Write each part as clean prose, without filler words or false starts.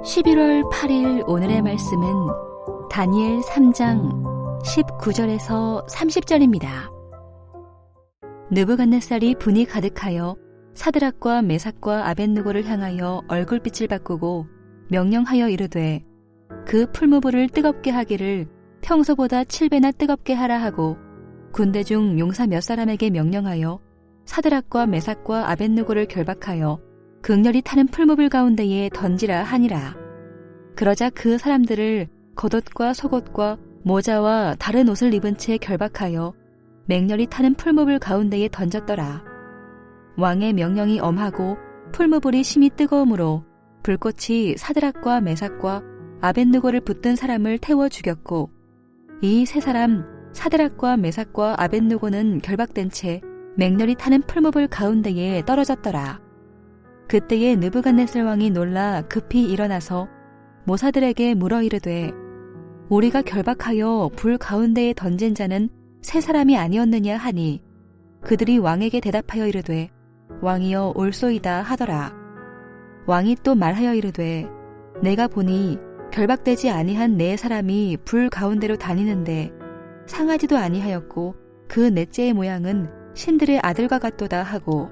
11월 8일 오늘의 말씀은 다니엘 3장 19절에서 30절입니다. 느부갓네살이 분이 가득하여 사드락과 메삭과 아벳느고를 향하여 얼굴빛을 바꾸고 명령하여 이르되 그 풀무불을 뜨겁게 하기를 평소보다 7배나 뜨겁게 하라 하고 군대 중 용사 몇 사람에게 명령하여 사드락과 메삭과 아벳느고를 결박하여 극렬히 타는 풀무불 가운데에 던지라 하니라. 그러자 그 사람들을 겉옷과 속옷과 모자와 다른 옷을 입은 채 결박하여 맹렬히 타는 풀무불 가운데에 던졌더라. 왕의 명령이 엄하고 풀무불이 심히 뜨거우므로 불꽃이 사드락과 메삭과 아벳느고를 붙든 사람을 태워 죽였고 이 세 사람 사드락과 메삭과 아벳느고는 결박된 채 맹렬히 타는 풀무불 가운데에 떨어졌더라. 그때에 느부갓네살 왕이 놀라 급히 일어나서 모사들에게 물어 이르되 우리가 결박하여 불 가운데에 던진 자는 세 사람이 아니었느냐 하니 그들이 왕에게 대답하여 이르되 왕이여 옳소이다 하더라. 왕이 또 말하여 이르되 내가 보니 결박되지 아니한 네 사람이 불 가운데로 다니는데 상하지도 아니하였고 그 넷째의 모양은 신들의 아들과 같도다 하고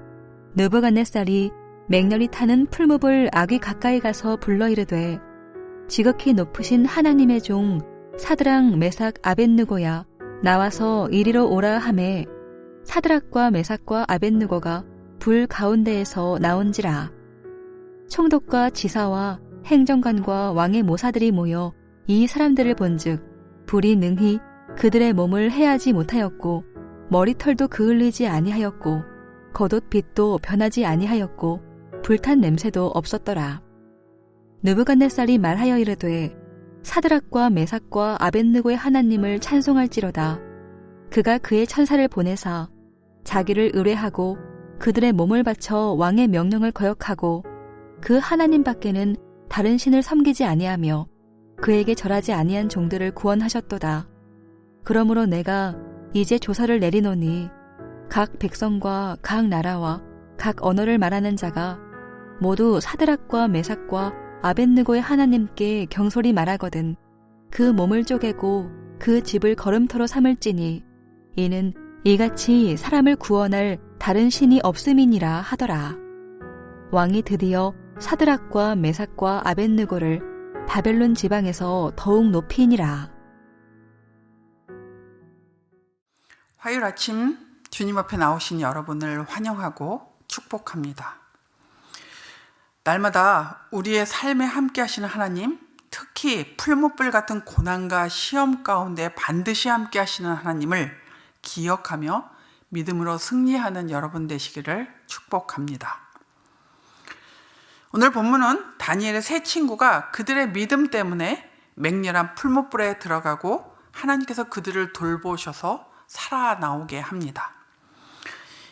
느부갓네살이 맹렬히 타는 풀무불 아귀 가까이 가서 불러 이르되 지극히 높으신 하나님의 종 사드락 메삭 아벳느고야 나와서 이리로 오라 하매 사드락과 메삭과 아벳느고가 불 가운데에서 나온지라. 총독과 지사와 행정관과 왕의 모사들이 모여 이 사람들을 본즉 불이 능히 그들의 몸을 해하지 못하였고 머리털도 그을리지 아니하였고 겉옷 빛도 변하지 아니하였고 불탄 냄새도 없었더라. 느부갓네살이 말하여 이르되 사드락과 메삭과 아벳느고의 하나님을 찬송할지로다. 그가 그의 천사를 보내사 자기를 의뢰하고 그들의 몸을 바쳐 왕의 명령을 거역하고 그 하나님 밖에는 다른 신을 섬기지 아니하며 그에게 절하지 아니한 종들을 구원하셨도다. 그러므로 내가 이제 조서를 내리노니 각 백성과 각 나라와 각 언어를 말하는 자가 모두 사드락과 메삭과 아벳느고의 하나님께 경솔히 말하거든 그 몸을 쪼개고 그 집을 걸음터로 삼을지니 이는 이같이 사람을 구원할 다른 신이 없음이니라 하더라. 왕이 드디어 사드락과 메삭과 아벳느고를 바벨론 지방에서 더욱 높이니라. 화요일 아침 주님 앞에 나오신 여러분을 환영하고 축복합니다. 날마다 우리의 삶에 함께 하시는 하나님, 특히 풀무불 같은 고난과 시험 가운데 반드시 함께 하시는 하나님을 기억하며 믿음으로 승리하는 여러분 되시기를 축복합니다. 오늘 본문은 다니엘의 세 친구가 그들의 믿음 때문에 맹렬한 풀무불에 들어가고 하나님께서 그들을 돌보셔서 살아나오게 합니다.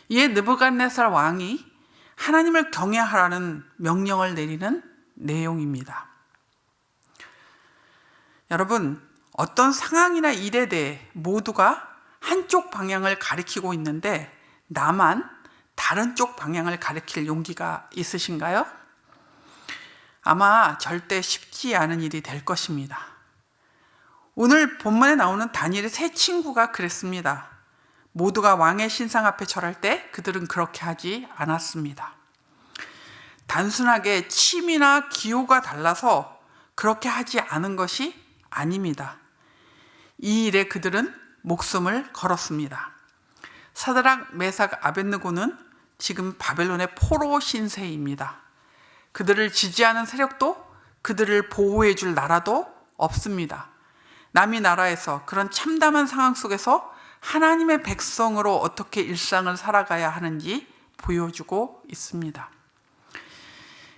이에 느부갓네살 왕이 하나님을 경외하라는 명령을 내리는 내용입니다. 여러분, 어떤 상황이나 일에 대해 모두가 한쪽 방향을 가리키고 있는데 나만 다른 쪽 방향을 가리킬 용기가 있으신가요? 아마 절대 쉽지 않은 일이 될 것입니다. 오늘 본문에 나오는 다니엘의 세 친구가 그랬습니다. 모두가 왕의 신상 앞에 절할 때 그들은 그렇게 하지 않았습니다. 단순하게 취미나 기호가 달라서 그렇게 하지 않은 것이 아닙니다. 이 일에 그들은 목숨을 걸었습니다. 사드락, 메삭, 아벳느고는 지금 바벨론의 포로 신세입니다. 그들을 지지하는 세력도 그들을 보호해 줄 나라도 없습니다. 남이 나라에서 그런 참담한 상황 속에서 하나님의 백성으로 어떻게 일상을 살아가야 하는지 보여주고 있습니다.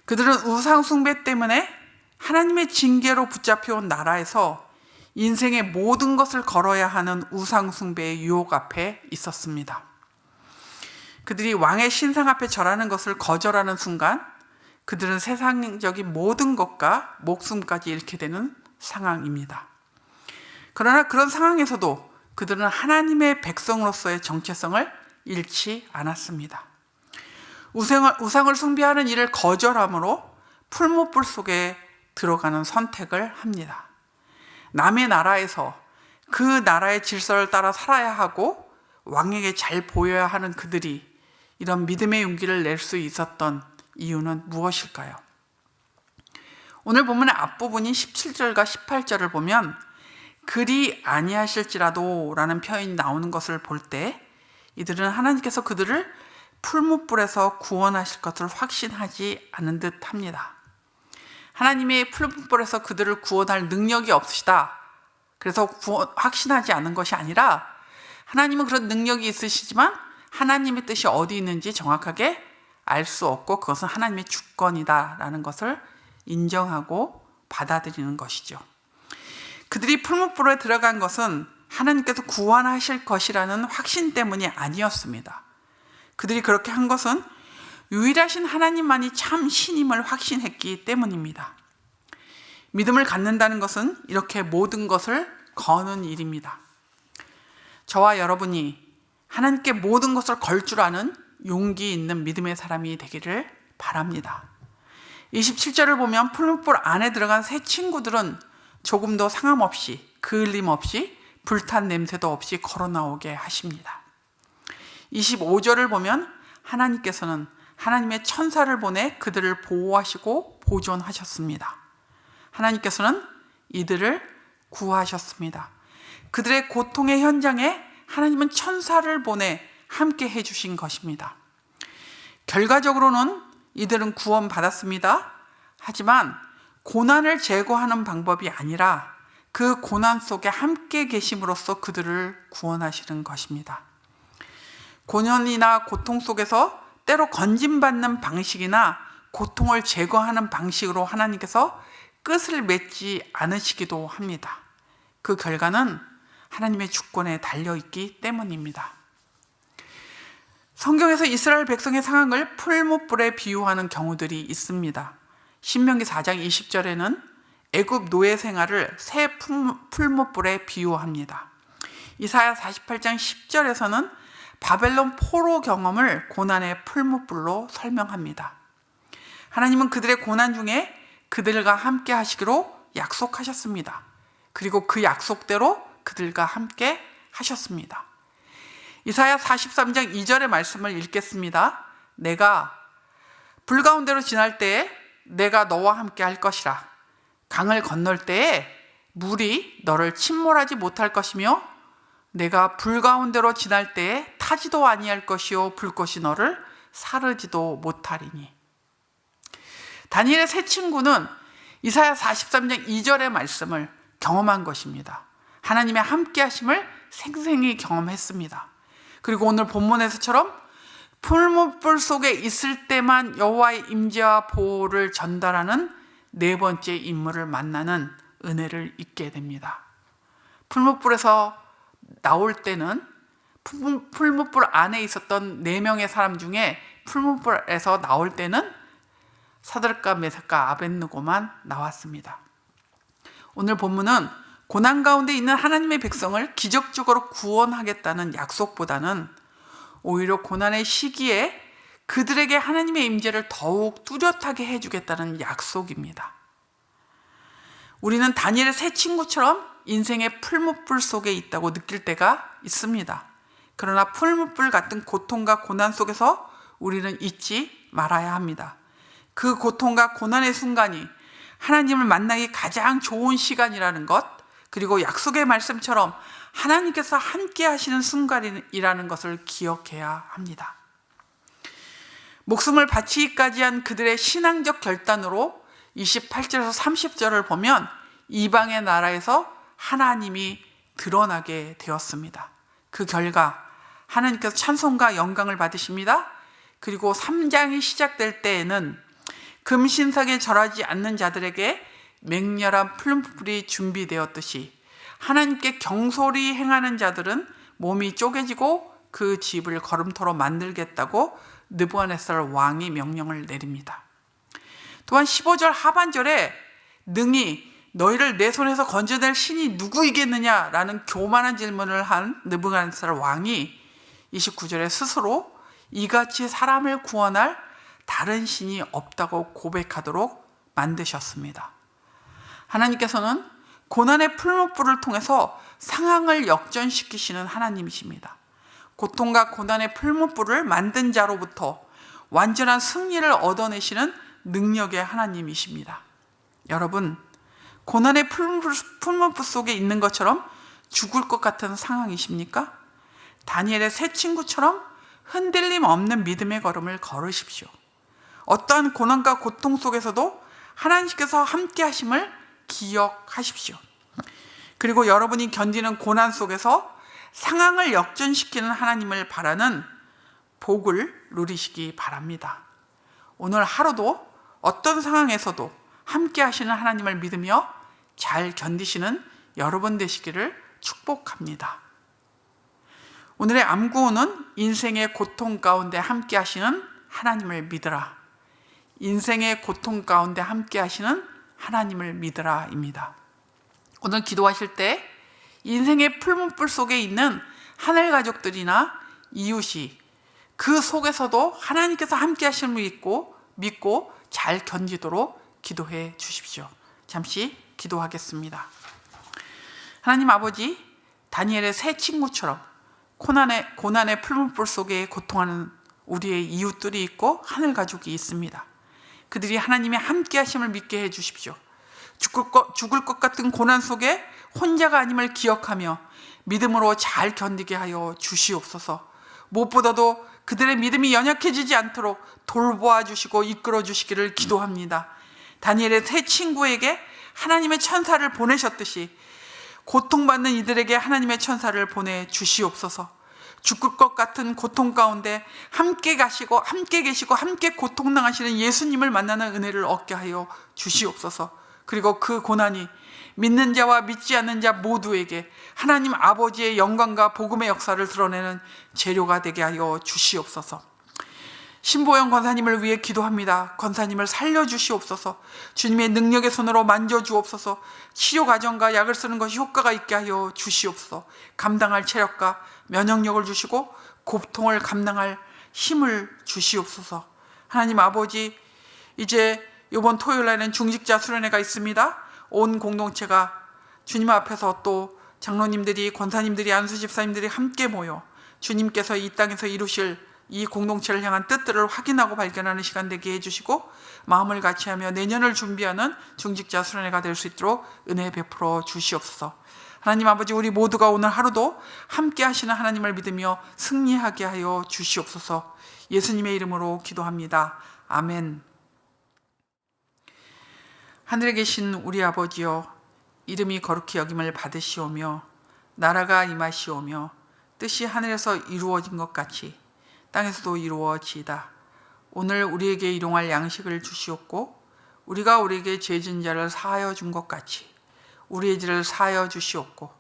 그들은 우상 숭배 때문에 하나님의 징계로 붙잡혀온 나라에서 인생의 모든 것을 걸어야 하는 우상 숭배의 유혹 앞에 있었습니다. 그들이 왕의 신상 앞에 절하는 것을 거절하는 순간 그들은 세상적인 모든 것과 목숨까지 잃게 되는 상황입니다. 그러나 그런 상황에서도 그들은 하나님의 백성으로서의 정체성을 잃지 않았습니다. 우상을 숭배하는 일을 거절함으로 풀무불 속에 들어가는 선택을 합니다. 남의 나라에서 그 나라의 질서를 따라 살아야 하고 왕에게 잘 보여야 하는 그들이 이런 믿음의 용기를 낼 수 있었던 이유는 무엇일까요? 오늘 본문의 앞부분인 17절과 18절을 보면 그리 아니하실지라도 라는 표현이 나오는 것을 볼 때 이들은 하나님께서 그들을 풀무불에서 구원하실 것을 확신하지 않은 듯 합니다. 하나님의 풀무불에서 그들을 구원할 능력이 없으시다. 그래서 확신하지 않은 것이 아니라 하나님은 그런 능력이 있으시지만 하나님의 뜻이 어디 있는지 정확하게 알 수 없고 그것은 하나님의 주권이다라는 것을 인정하고 받아들이는 것이죠. 그들이 풀무불에 들어간 것은 하나님께서 구원하실 것이라는 확신 때문이 아니었습니다. 그들이 그렇게 한 것은 유일하신 하나님만이 참 신임을 확신했기 때문입니다. 믿음을 갖는다는 것은 이렇게 모든 것을 거는 일입니다. 저와 여러분이 하나님께 모든 것을 걸 줄 아는 용기 있는 믿음의 사람이 되기를 바랍니다. 27절을 보면 풀무불 안에 들어간 세 친구들은 조금도 상함 없이 그을림 없이 불탄 냄새도 없이 걸어 나오게 하십니다. 25절을 보면 하나님께서는 하나님의 천사를 보내 그들을 보호하시고 보존하셨습니다. 하나님께서는 이들을 구하셨습니다. 그들의 고통의 현장에 하나님은 천사를 보내 함께 해주신 것입니다. 결과적으로는 이들은 구원받았습니다. 하지만 고난을 제거하는 방법이 아니라 그 고난 속에 함께 계심으로써 그들을 구원하시는 것입니다. 고난이나 고통 속에서 때로 건진받는 방식이나 고통을 제거하는 방식으로 하나님께서 끝을 맺지 않으시기도 합니다. 그 결과는 하나님의 주권에 달려있기 때문입니다. 성경에서 이스라엘 백성의 상황을 풀무불에 비유하는 경우들이 있습니다. 신명기 4장 20절에는 애굽 노예 생활을 새 풀무불에 비유합니다. 이사야 48장 10절에서는 바벨론 포로 경험을 고난의 풀무불로 설명합니다. 하나님은 그들의 고난 중에 그들과 함께 하시기로 약속하셨습니다. 그리고 그 약속대로 그들과 함께 하셨습니다. 이사야 43장 2절의 말씀을 읽겠습니다. 내가 불 가운데로 지날 때에 내가 너와 함께 할 것이라. 강을 건널 때에 물이 너를 침몰하지 못할 것이며 내가 불 가운데로 지날 때에 타지도 아니할 것이요 불꽃이 너를 사르지도 못하리니. 다니엘의 세 친구는 이사야 43장 2절의 말씀을 경험한 것입니다. 하나님의 함께 하심을 생생히 경험했습니다. 그리고 오늘 본문에서처럼 풀무불 속에 있을 때만 여호와의 임재와 보호를 전달하는 네 번째 인물을 만나는 은혜를 잊게 됩니다. 풀무불에서 나올 때는 풀무불 안에 있었던 4명의 사람 중에 풀무불에서 나올 때는 사드락과 메삭과 아벳느고만 나왔습니다. 오늘 본문은 고난 가운데 있는 하나님의 백성을 기적적으로 구원하겠다는 약속보다는 오히려 고난의 시기에 그들에게 하나님의 임재를 더욱 뚜렷하게 해주겠다는 약속입니다. 우리는 다니엘의 세 친구처럼 인생의 풀무불 속에 있다고 느낄 때가 있습니다. 그러나 풀무불 같은 고통과 고난 속에서 우리는 잊지 말아야 합니다. 그 고통과 고난의 순간이 하나님을 만나기 가장 좋은 시간이라는 것, 그리고 약속의 말씀처럼 하나님께서 함께 하시는 순간이라는 것을 기억해야 합니다. 목숨을 바치기까지 한 그들의 신앙적 결단으로 28절에서 30절을 보면 이방의 나라에서 하나님이 드러나게 되었습니다. 그 결과 하나님께서 찬송과 영광을 받으십니다. 그리고 3장이 시작될 때에는 금신상에 절하지 않는 자들에게 맹렬한 풀무불이 준비되었듯이 하나님께 경솔히 행하는 자들은 몸이 쪼개지고 그 집을 거름토로 만들겠다고 느부갓네살 왕이 명령을 내립니다. 또한 15절 하반절에 능히 너희를 내 손에서 건져낼 신이 누구이겠느냐라는 교만한 질문을 한 느부갓네살 왕이 29절에 스스로 이같이 사람을 구원할 다른 신이 없다고 고백하도록 만드셨습니다. 하나님께서는 고난의 풀무불을 통해서 상황을 역전시키시는 하나님이십니다. 고통과 고난의 풀무불을 만든 자로부터 완전한 승리를 얻어내시는 능력의 하나님이십니다. 여러분, 고난의 풀무불 속에 있는 것처럼 죽을 것 같은 상황이십니까? 다니엘의 세 친구처럼 흔들림 없는 믿음의 걸음을 걸으십시오. 어떠한 고난과 고통 속에서도 하나님께서 함께 하심을 기억하십시오. 그리고 여러분이 견디는 고난 속에서 상황을 역전시키는 하나님을 바라는 복을 누리시기 바랍니다. 오늘 하루도 어떤 상황에서도 함께 하시는 하나님을 믿으며 잘 견디시는 여러분 되시기를 축복합니다. 오늘의 암구호는 인생의 고통 가운데 함께 하시는 하나님을 믿으라. 인생의 고통 가운데 함께 하시는 하나님을 믿으라입니다. 오늘 기도하실 때 인생의 풀무불 속에 있는 하늘 가족들이나 이웃이 그 속에서도 하나님께서 함께 하심을 믿고 잘 견디도록 기도해 주십시오. 잠시 기도하겠습니다. 하나님 아버지, 다니엘의 세 친구처럼 고난의 풀무불 속에 고통하는 우리의 이웃들이 있고 하늘 가족이 있습니다. 그들이 하나님의 함께 하심을 믿게 해 주십시오. 죽을 것 같은 고난 속에 혼자가 아님을 기억하며 믿음으로 잘 견디게 하여 주시옵소서. 무엇보다도 그들의 믿음이 연약해지지 않도록 돌보아 주시고 이끌어 주시기를 기도합니다. 다니엘의 세 친구에게 하나님의 천사를 보내셨듯이 고통받는 이들에게 하나님의 천사를 보내 주시옵소서. 죽을 것 같은 고통 가운데 함께 계시고 함께 고통당하시는 예수님을 만나는 은혜를 얻게 하여 주시옵소서. 그리고 그 고난이 믿는 자와 믿지 않는 자 모두에게 하나님 아버지의 영광과 복음의 역사를 드러내는 재료가 되게 하여 주시옵소서. 신보영 권사님을 위해 기도합니다. 권사님을 살려주시옵소서. 주님의 능력의 손으로 만져주옵소서. 치료 과정과 약을 쓰는 것이 효과가 있게 하여 주시옵소서. 감당할 체력과 면역력을 주시고 고통을 감당할 힘을 주시옵소서. 하나님 아버지, 이제 이번 토요일 날에는 중직자 수련회가 있습니다. 온 공동체가 주님 앞에서 또 장로님들이, 권사님들이, 안수집사님들이 함께 모여 주님께서 이 땅에서 이루실 이 공동체를 향한 뜻들을 확인하고 발견하는 시간 되게 해주시고 마음을 같이하며 내년을 준비하는 중직자 수련회가 될 수 있도록 은혜 베풀어 주시옵소서. 하나님 아버지, 우리 모두가 오늘 하루도 함께 하시는 하나님을 믿으며 승리하게 하여 주시옵소서. 예수님의 이름으로 기도합니다. 아멘. 하늘에 계신 우리 아버지여, 이름이 거룩히 여김을 받으시오며 나라가 임하시오며 뜻이 하늘에서 이루어진 것 같이 땅에서도 이루어지이다. 오늘 우리에게 일용할 양식을 주시옵고 우리가 우리에게 죄진 자를 사하여 준 것 같이 우리의 죄를 사하여 주시옵고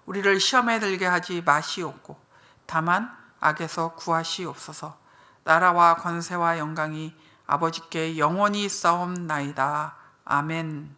우리를 시험에 들게 하지 마시옵고 다만 악에서 구하시옵소서. 나라와 권세와 영광이 아버지께 영원히 있사옵나이다. 아멘.